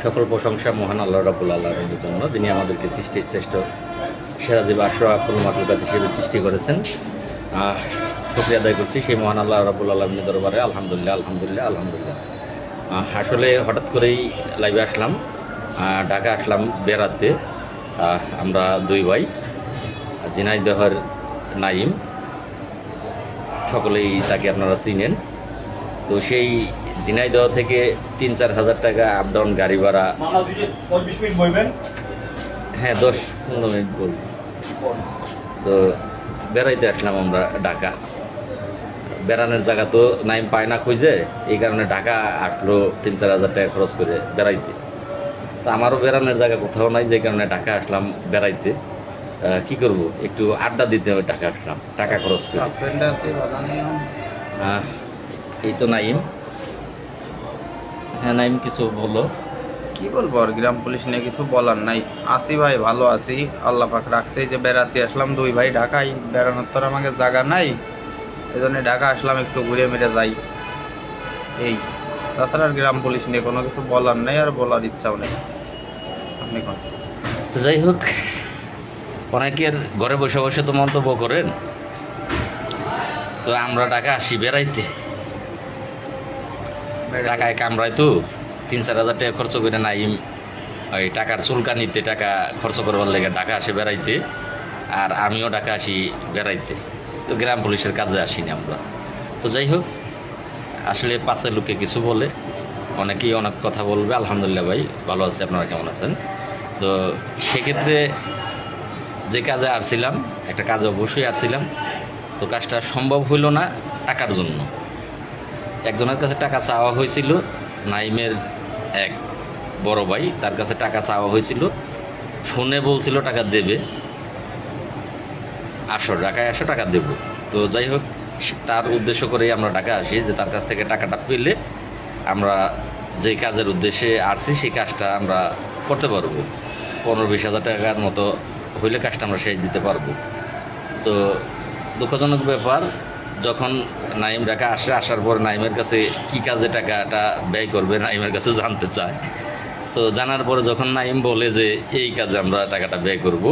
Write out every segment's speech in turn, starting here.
সকল প্রশংসা মহান আল্লাহ রাব্বুল আলামিনের জন্য, যিনি আমাদেরকে সৃষ্টির শ্রেষ্ঠ সেরা জীব আশরাফুল মাখলুকাত হিসেবে সৃষ্টি করেছেন। শুকরিয়া আদায় করছি সেই মহান আল্লাহ রাব্বুল আলামিনের দরবারে। আলহামদুলিল্লাহ, আলহামদুলিল্লাহ, আলহামদুলিল্লাহ। আসলে হঠাৎ করেই লাইভে আসলাম, ঢাকা আসলাম বেড়াতে। আমরা দুই ভাই, ঝিনাইদহের নাইম, সকলেই তাকে আপনারা চিনেন। তো সেই ঝিনাইদহ থেকে ৩-৪ হাজার টাকা আপ ডাউন গাড়ি ভাড়া। হ্যাঁ, 10-15 মিনিট বলব। তো বেড়াইতে আসলাম আমরা ঢাকা। বেড়ানোর জায়গা তো নাইম পায় না খুঁজে, এই কারণে ঢাকা আসলো ৩-৪ হাজার টাকা খরচ করে বেড়াইতে। তো আমারও বেড়ানোর জায়গা কোথাও নাই, যে কারণে ঢাকা আসলাম বেড়াইতে। কি করব, একটু আড্ডা দিতে হবে, ঢাকা আসলাম টাকা খরচ করে। এই তো নাইম। হ্যাঁ নাইম, কিছু বলো। কি বলবো আর, গ্রাম পুলিশ নিয়ে কিছু বলার নাই। আসি ভাই, ভালো আছি, আল্লাহ পাক রাখছে যে বেড়াতে আসলাম দুই ভাই ঢাকায়। বেড়ানোর তো আমাকে জায়গা নাই, এই জন্য ঢাকা আসলাম একটু ঘুরে মেরে যাই। এই তাছাড়া গ্রাম পুলিশ নিয়ে কোনো কিছু বলার নেই, আর বলার ইচ্ছাও নেই। আপনি কোন? যাই হোক, অনেকের ঘরে বসে বসে তো মন্তব্য করেন। তো আমরা ঢাকা আসি বেড়াইতে, টাকায় কামড়ায় তো ৩-৪ হাজার টাকা খরচ করে নাইম ওই টাকার চুলকানিতে টাকা খরচ করবার লেগে ঢাকা আসে বেড়াইতে, আর আমিও ঢাকা আসি বেড়াইতে। তো গ্রাম পুলিশের কাজে আসিনি আমরা। তো যাই হোক, আসলে পাশের লোকে কিছু বলে, অনেকেই অনেক কথা বলবে। আলহামদুলিল্লাহ ভাই, ভালো আছে, আপনারা কেমন আছেন? তো সেক্ষেত্রে যে কাজে আসছিলাম, একটা কাজে অবশ্যই আসছিলাম। তো কাজটা সম্ভব হইল না টাকার জন্য। একজনের কাছে টাকা চাওয়া হয়েছিল, নাইমের এক বড় ভাই, তার কাছে টাকা চাওয়া হয়েছিল। ফোনে বলছিল টাকা দেবে, আসো ঢাকায় আসো, টাকা দেব। তো যাই হোক, তার উদ্দেশ্য করেই আমরা ঢাকা আসি, যে তার কাছ থেকে টাকাটা পেলে আমরা যে কাজের উদ্দেশ্যে আসছি সেই কাজটা আমরা করতে পারবো। 15-20 হাজার টাকার মতো হইলে কাজটা আমরা শেষ দিতে পারবো। তো দুঃখজনক ব্যাপার, যখন নাইম ঢাকা আসে, আসার পর নাইমের কাছে কি কাজে টাকাটা ব্যয় করবে নাইমের কাছে জানতে চায়। তো জানার পরে যখন নাইম বলে যে এই কাজে আমরা টাকাটা ব্যয় করব,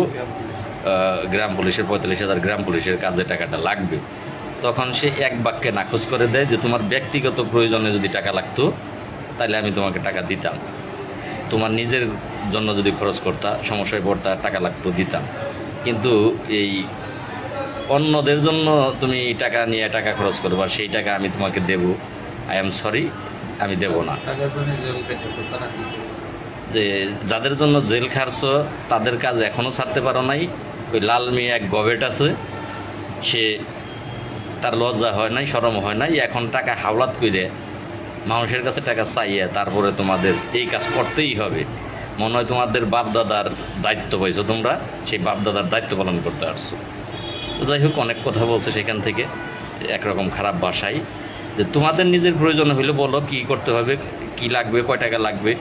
গ্রাম পুলিশের 45,000 গ্রাম পুলিশের কাজে টাকাটা লাগবে, তখন সে এক বাক্যে নাকচ করে দেয় যে তোমার ব্যক্তিগত প্রয়োজনে যদি টাকা লাগতো তাহলে আমি তোমাকে টাকা দিতাম, তোমার নিজের জন্য যদি খরচ করতা, সমস্যায় পড়তা, টাকা লাগতো দিতাম, কিন্তু এই অন্যদের জন্য তুমি টাকা নিয়ে টাকা খরচ করবা, সেই টাকা আমি তোমাকে দেব, আই এম সরি, আমি দেব না। যে যাদের জন্য জেল খাটছো তাদের কাজ এখনো ছাড়তে পারো নাই। ওই লাল মেয়ে এক গভেট আছে, সে তার লজ্জা হয় নাই, শরম হয় নাই, এখন টাকা হাওলাত করে মানুষের কাছে টাকা চাইয়ে তারপরে তোমাদের এই কাজ করতেই হবে। মনে হয় তোমাদের বাপদাদার দায়িত্ব পাইছো, তোমরা সেই বাপদাদার দায়িত্ব পালন করতে আসছো। তো যাই হোক, অনেক কথা বলছে সেখান থেকে একরকম খারাপ ভাষায়, যে তোমাদের নিজের প্রয়োজন হইলে বলো কি করতে হবে, কি লাগবে, কয় টাকা লাগবে,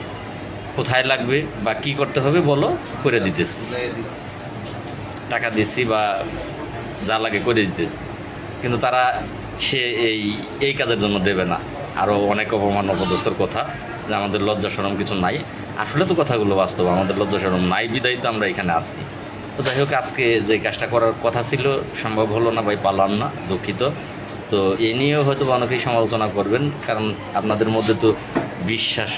কোথায় লাগবে, বা কি করতে হবে বলো, করে দিতেছি, টাকা দিচ্ছি বা যা লাগে করে দিতেছি। কিন্তু তারা সে এই কাজের জন্য দেবে না। আরও অনেক অপমান অপদস্থর কথা, যে আমাদের লজ্জা শরম কিছু নাই। আসলে তো কথাগুলো বাস্তব, আমাদের লজ্জা শরম নাই, বিদায় তো আমরা এখানে আসি। তো যাই হোক, আজকে যে কাজটা করার কথা ছিল সম্ভব হলো না ভাই, পারলাম না, দুঃখিত। তো এ নিয়েও হয়তো অনেকেই সমালোচনা করবেন, কারণ আপনাদের মধ্যে তো বিশ্বাস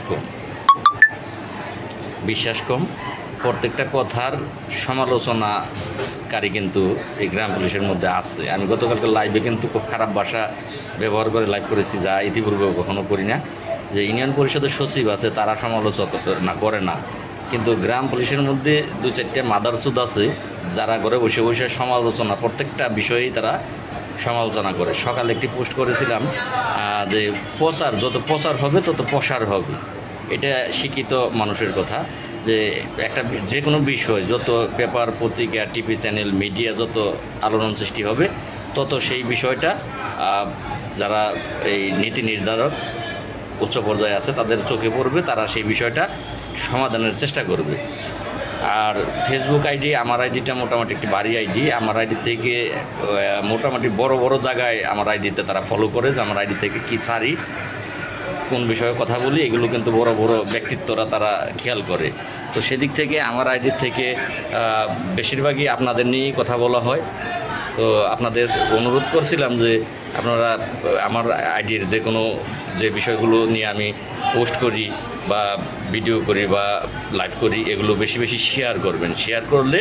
কম, প্রত্যেকটা কথার সমালোচনাকারী কিন্তু এই গ্রাম পুলিশের মধ্যে আছে। আমি গতকালকে লাইভে কিন্তু খুব খারাপ ভাষা ব্যবহার করে লাইভ করেছি, যা ইতিপূর্বে কখনো করি না। যে ইউনিয়ন পরিষদের সচিব আছে তারা সমালোচনা করে না, কিন্তু গ্রাম পুলিশের মধ্যে 2-4টা মাদারচুদ আছে যারা ঘরে বসে বসে সমালোচনা, প্রত্যেকটা বিষয়েই তারা সমালোচনা করে। সকালে একটি পোস্ট করেছিলাম যে যত প্রচার হবে তত প্রসার হবে। এটা শিক্ষিত মানুষের কথা, যে একটা যে কোনো বিষয়, যত পেপার, পত্রিকা, টিভি চ্যানেল, মিডিয়া যত আলোড়ন সৃষ্টি হবে, তত সেই বিষয়টা যারা এই নীতি নির্ধারক উচ্চ পর্যায়ে আছে তাদের চোখে পড়বে, তারা সেই বিষয়টা সমাধানের চেষ্টা করবে। আর ফেসবুক আইডি, আমার আইডিটা মোটামুটি একটি ভারী আইডি। আমার আইডি থেকে মোটামুটি বড় বড় জায়গায় আমার আইডিতে তারা ফলো করে, যে আমার আইডি থেকে কী ছাড়ি কোন বিষয়ে কথা বলি এগুলো কিন্তু বড় বড় ব্যক্তিত্বরা তারা খেয়াল করে। তো সেদিক থেকে আমার আইডির থেকে বেশিরভাগই আপনাদের নিয়েই কথা বলা হয়। তো আপনাদের অনুরোধ করছিলাম যে আপনারা আমার আইডির যে বিষয়গুলো নিয়ে আমি পোস্ট করি বা ভিডিও করি বা লাইভ করি এগুলো বেশি বেশি শেয়ার করবেন। শেয়ার করলে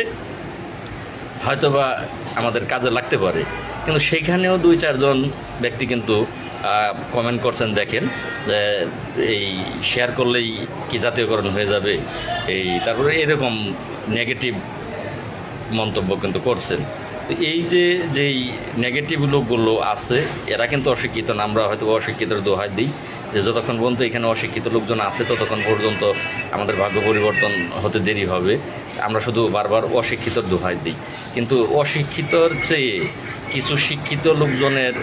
হয়তোবা আমাদের কাজে লাগতে পারে। কিন্তু সেইখানেও 2-4 জন ব্যক্তি কিন্তু কমেন্ট করছেন, দেখেন এই শেয়ার করলেই কি জাতীয়করণ হয়ে যাবে, তারপরে এরকম নেগেটিভ মন্তব্য কিন্তু করছেন। তো এই যেই নেগেটিভ লোকগুলো আছে এরা কিন্তু অশিক্ষিত না, আমরা হয়তো অশিক্ষিতের দোহাই দিই যে যতক্ষণ পর্যন্ত এখানে অশিক্ষিত লোকজন আছে ততক্ষণ পর্যন্ত আমাদের ভাগ্য পরিবর্তন হতে দেরি হবে। আমরা শুধু বারবার অশিক্ষিতর দোহাই দিই, কিন্তু অশিক্ষিতর চেয়ে কিছু শিক্ষিত লোকজনের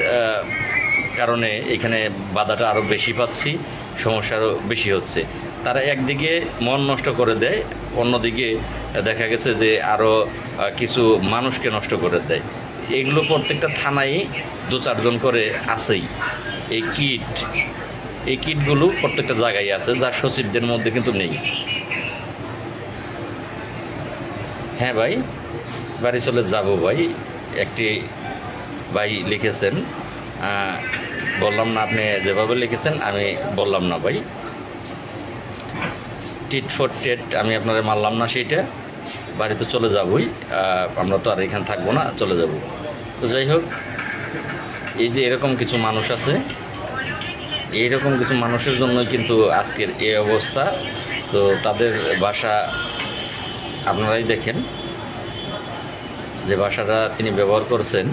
কারণে এখানে বাধাটা আরও বেশি পাচ্ছি, সমস্যা আরও বেশি হচ্ছে। তারা একদিকে মন নষ্ট করে দেয়, অন্যদিকে দেখা গেছে যে আরও কিছু মানুষকে নষ্ট করে দেয়। এগুলো প্রত্যেকটা থানায় 2-4 জন করে আছেই। এই কিটগুলো প্রত্যেকটা জায়গায় আছে, যার সচিবদের মধ্যে কিন্তু নেই। হ্যাঁ ভাই, বাড়ি চলে যাব ভাই। একটি ভাই লিখেছেন, বললাম না আপনি যেভাবে লিখেছেন আমি বললাম না ভাই, টিট ফর টেট আমি আপনারা মারলাম না, সেইটা বাড়িতে চলে যাবই, আমরা তো আর এখানে থাকবো না, চলে যাব। তো যাই হোক, এই যে এরকম কিছু মানুষ আছে, এইরকম কিছু মানুষের জন্যই কিন্তু আজকের এই অবস্থা। তো তাদের ভাষা আপনারাই দেখেন, যে ভাষাটা তিনি ব্যবহার করছেন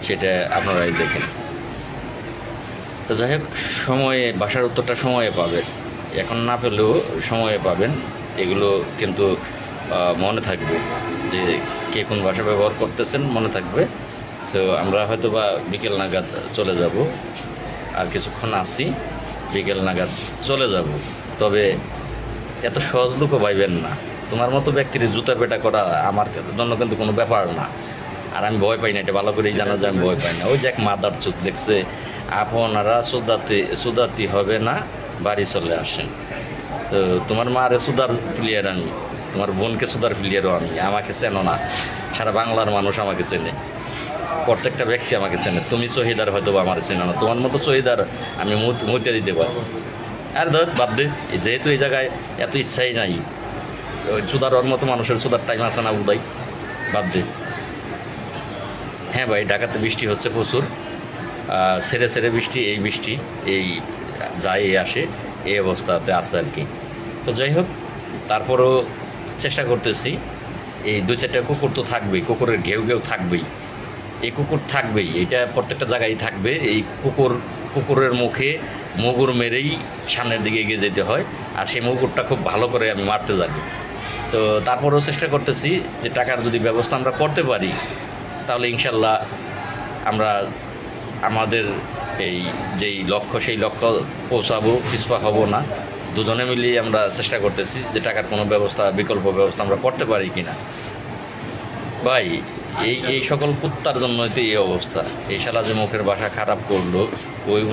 সেটা আপনারাই দেখেন। তো যাই হোক, সময়ে ভাষার উত্তরটা সময়ে পাবেন, এখন না পেলেও সময়ে পাবেন। এগুলো কিন্তু মনে থাকবে যে কে কোন ভাষা ব্যবহার করতেছেন, মনে থাকবে। তো আমরা হয়তো বা বিকেল নাগাদ চলে যাব, আর কিছুক্ষণ আছি, বিকেল নাগাদ চলে যাব। তবে এত সহজ লোকও পাইবেন না। তোমার মতো ব্যক্তির জুতা পেটা করা আমার জন্য কিন্তু কোনো ব্যাপার না। আর আমি ভয় পাই না, এটা ভালো করেই জানা যায় আমি ভয় পাই না। ওই যে এক মাদার চোখ দেখছে, আপনারা সুদাতি হবে না, বাড়ি চলে আসেন। তো তোমার মারে সুদার প্লেয়ার আমি, তোমার বোনকে সুদার প্লেয়ারও আমি। আমাকে চেনো না, সারা বাংলার মানুষ আমাকে চেনে, প্রত্যেকটা ব্যক্তি আমাকে চেনে। তুমি চহিদার হয়তো বা আমার চেনো না, তোমার মতো চহিদার আমি মুতে দিতে পারবো। আর ধর বাদ দে, যেহেতু এই জায়গায় এত ইচ্ছাই নাই, সুদার ওর মতো মানুষের সুদার টাইম আছে না উদয়, বাদ দে। হ্যাঁ ভাই, ঢাকাতে বৃষ্টি হচ্ছে প্রচুর, ছেড়ে ছেড়ে বৃষ্টি, এই বৃষ্টি এই যায় এই আসে, এই অবস্থাতে আছে আর কি। তো যাই হোক, তারপরও চেষ্টা করতেছি। এই 2-4টা কুকুর তো থাকবেই, কুকুরের ঘেউ ঘেউ থাকবেই, এই কুকুর থাকবেই, এটা প্রত্যেকটা জায়গায় থাকবে। এই কুকুরের মুখে মুগুর মেরেই সামনের দিকে এগিয়ে যেতে হয়, আর সেই মুগুরটা খুব ভালো করে আমি মারতে জানি। তো তারপরেও চেষ্টা করতেছি যে টাকার যদি ব্যবস্থা আমরা করতে পারি তাহলে ইনশাল্লাহ আমরা আমাদের এই যেই লক্ষ্য সেই লক্ষ্য পৌঁছাবো, পিছপা হব না। দুজনে মিলিয়ে আমরা চেষ্টা করতেছি যে টাকার কোনো ব্যবস্থা, বিকল্প ব্যবস্থা আমরা করতে পারি কিনা। ভাই, এই সকল কুত্তার জন্যই তো এই অবস্থা। এই শালা যে মুখের ভাষা খারাপ করলো,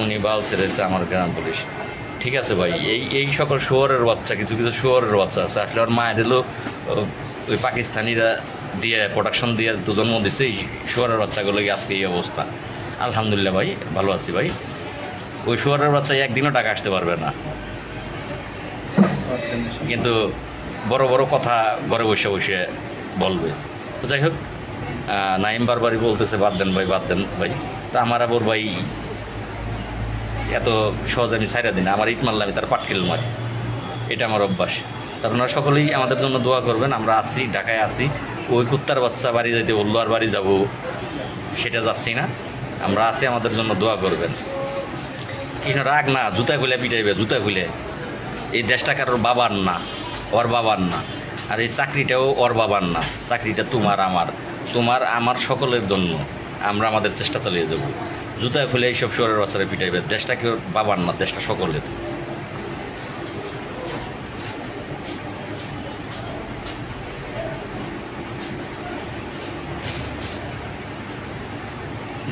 উনি বাল ছেড়েছে আমার গ্রাম পুলিশ। ঠিক আছে ভাই, এই সকল শুয়োরের বাচ্চা, কিছু কিছু শুয়োরের বাচ্চা আছে, আসলে ওর মায়ের এলো ওই পাকিস্তানিরা দিয়ে প্রোডাকশন দিয়ে তো জন্ম দিচ্ছে। এই শুয়োরের বাচ্চাগুলো আজকে এই অবস্থা। আলহামদুলিল্লাহ ভাই, ভালো আছি ভাই। ওই শুয়োরের বাচ্চা একদিনও টাকা আসতে পারবে না, কিন্তু বড় বড় কথা ঘরে বসে বসে বলবে। তো যাই হোক, নাইম বারবারই বলতেছে বাদ দেন ভাই, বাদ দেন ভাই। তো আমার আবার ভাই এত সহজ আমি ছাইরা দিই না, আমার ইট মারলে আমি তার পাটকেল মারি, এটা আমার অভ্যাস। আপনারা সকলেই আমাদের জন্য দোয়া করবেন। আমরা আসি, ঢাকায় আসি, ওই কুত্তার বাচ্চা বাড়ি যাইতে বললো আর বাড়ি যাব সেটা যাচ্ছি না, আমরা আসি, আমাদের জন্য দোয়া করবেন। কিছু রাগ না, জুতা খুলে পিটাইবে, জুতা খুলে। এই দেশটা কারোর বাবার না, ওর বাবার না, আর এই চাকরিটাও ওর বাবার না। চাকরিটা তোমার আমার সকলের জন্য। আমরা আমাদের চেষ্টা চালিয়ে যাবো। জুতা খুলে এইসব শহরের বাচ্চারা পিটাইবে, দেশটা কেউ বাবার না, দেশটা সকলের।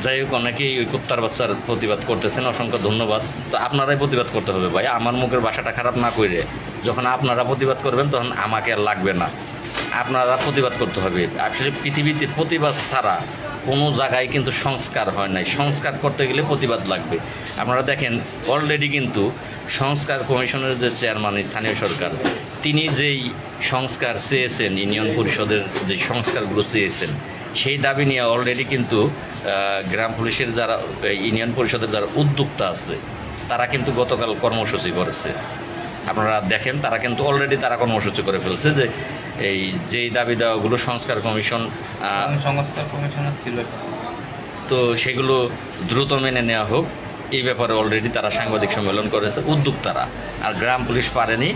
যাই হোক, অনেকেই ওই কুত্তার বাচ্চার প্রতিবাদ করতেছেন, অসংখ্য ধন্যবাদ। তো আপনারাই প্রতিবাদ করতে হবে ভাই, আমার মুখের ভাষাটা খারাপ না করে। যখন আপনারা প্রতিবাদ করবেন তখন আমাকে আর লাগবে না, আপনারা প্রতিবাদ করতে হবে। আসলে পৃথিবীতে প্রতিবাদ ছাড়া কোনো জায়গায় কিন্তু সংস্কার হয় নাই, সংস্কার করতে গেলে প্রতিবাদ লাগবে। আপনারা দেখেন অলরেডি কিন্তু সংস্কার কমিশনের যে চেয়ারম্যান স্থানীয় সরকার, তিনি যেই সংস্কার চেয়েছেন, ইউনিয়ন পরিষদের যে সংস্কারগুলো চেয়েছেন, সেই দাবি নিয়ে অলরেডি কিন্তু গ্রাম পুলিশের যারা ইউনিয়ন পরিষদের যারা উদ্যোক্তা আছে তারা কিন্তু গতকাল কর্মসূচি করেছে। আপনারা দেখেন তারা কিন্তু অলরেডি তারা কর্মসূচি করে ফেলছে যে এই যেই দাবি দেওয়াগুলো সংস্কার কমিশন ছিল, তো সেগুলো দ্রুত মেনে নেওয়া হোক, এই ব্যাপারে অলরেডি তারা সাংবাদিক সম্মেলন করেছে উদ্যোক্তারা। আর গ্রাম পুলিশ পারেনি,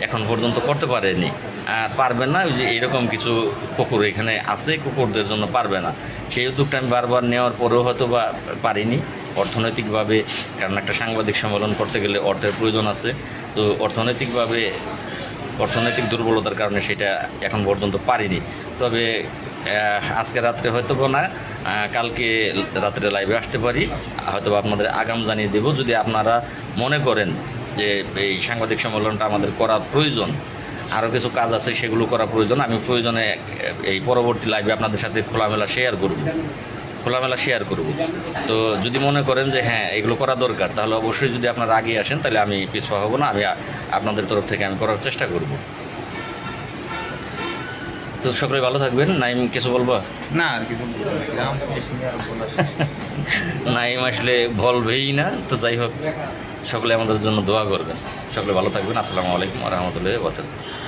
এখন পর্যন্ত করতে পারেনি, আর পারবে না। ওই যে এরকম কিছু কুকুর এখানে আছে, কুকুরদের জন্য পারবে না। সেই উদ্যোগটা আমি বারবার নেওয়ার পরেও হয়তো বা পারিনি অর্থনৈতিকভাবে, কারণ একটা সাংবাদিক সম্মেলন করতে গেলে অর্থের প্রয়োজন আছে। তো অর্থনৈতিক দুর্বলতার কারণে সেটা এখন পর্যন্ত পারিনি। তবে আজকে রাত্রে হয়তো না, কালকে রাত্রে লাইভে আসতে পারি, হয়তো আপনাদের আগাম জানিয়ে দেব। যদি আপনারা মনে করেন যে এই সাংবাদিক সম্মেলনটা আমাদের করা প্রয়োজন, আরও কিছু কাজ আছে সেগুলো করা প্রয়োজন, আমি প্রয়োজনে এই পরবর্তী লাইভে আপনাদের সাথে খোলামেলা শেয়ার করব। তো যদি মনে করেন যে হ্যাঁ এগুলো করা দরকার, তাহলে অবশ্যই যদি আপনারা আগে আসেন তাহলে আমি পিছপা হব না, আমি আপনাদের তরফ থেকে আমি করার চেষ্টা করব। তো সকলে ভালো থাকবেন। নাইম কিছু বলবো? না আর কিছু নাইম আসলে বলবেই না। তো যাই হোক, সকলে আমাদের জন্য দোয়া করবেন। সকলে ভালো থাকবেন। আসসালামু আলাইকুম ওয়া রাহমাতুল্লাহি ওয়া বারাকাতুহু।